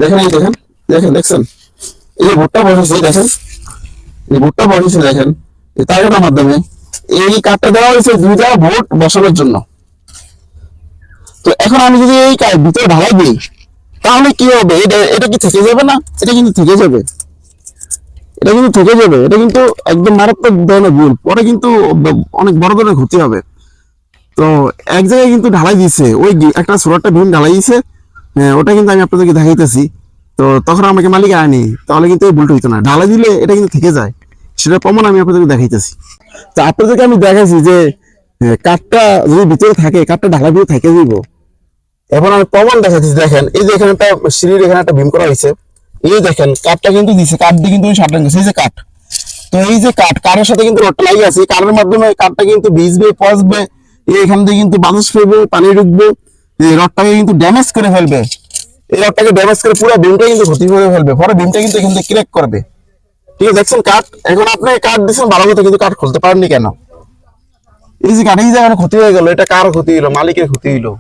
দেখেন এই দেখেন, দেখছেন এই যে ভুট্টা বসেছে, দেখেন এই ভুট্টা বসেছে, দেখেন এই তারের মাধ্যমে এই কাঠটা দেওয়া হয়েছে দুইটা ভোট বসানোর জন্য। তো এখন আমি যদি এই ভিতরে ঢালাই দিই তাহলে কি হবে? এটা কি থেকে যাবে না? এটা কিন্তু থেকে যাবে, এটা কিন্তু থেকে যাবে, এটা কিন্তু একদম মারাত্মক ধরনের ভুল, পরে কিন্তু অনেক বড় ধরনের ক্ষতি হবে। তো এক জায়গায় কিন্তু ঢালাই দিছে, ওই একটা ছোট্ট ভীম ঢালাই দিছে, ওটা কিন্তু আমি আপনাদেরকে দেখাইতেছি। তো তখন আমাকে মালিক আয়নি, তাহলে কিন্তু এই ভুলটা হইতো না। ঢালাই দিলে এটা কিন্তু থেকে যায়, সেটা প্রমাণ আমি আপনাদেরকে দেখাইতেছি। তো আপনাদেরকে আমি দেখাইছি যে কাঠটা যদি ভিতরে থাকে, কাঠটা ঢালাই দিয়ে থেকে দিব। এখন আমি প্রমাণ দেখাচ্ছি, দেখেন এই যে এখানে একটা সিঁড়ির এখানে একটা ভীম করা হয়েছে, এই দেখেন কাঠটা কিন্তু দিছে, কাঠ দিয়ে কিন্তু সাটান গেছে, এই যে কাঠ। তো এই যে কাঠের সাথে কিন্তু রডটা লাগিয়ে আছে, কাঠের মাধ্যমে কাঠটা কিন্তু ভিজবে, পচবে, এখান থেকে কিন্তু বাতাস ফেলবে, পানি ঢুকবে, এই রডটাকে কিন্তু ড্যামেজ করে ফেলবে। এই রডটাকে ড্যামেজ করে পুরো বিমটা কিন্তু ক্ষতি করে ফেলবে, পরে বিমটা কিন্তু এখান থেকে ক্র্যাক করবে। ঠিক আছে, দেখছেন কাঠ। এখন আপনি কাঠ দিচ্ছেন ভালো কথা, কিন্তু কাঠ খুলতে পারেননি কেন? এই যে কাঠ এই জায়গায় ক্ষতি হয়ে গেল, এটা কার ক্ষতি হলো? মালিকের ক্ষতি হলো।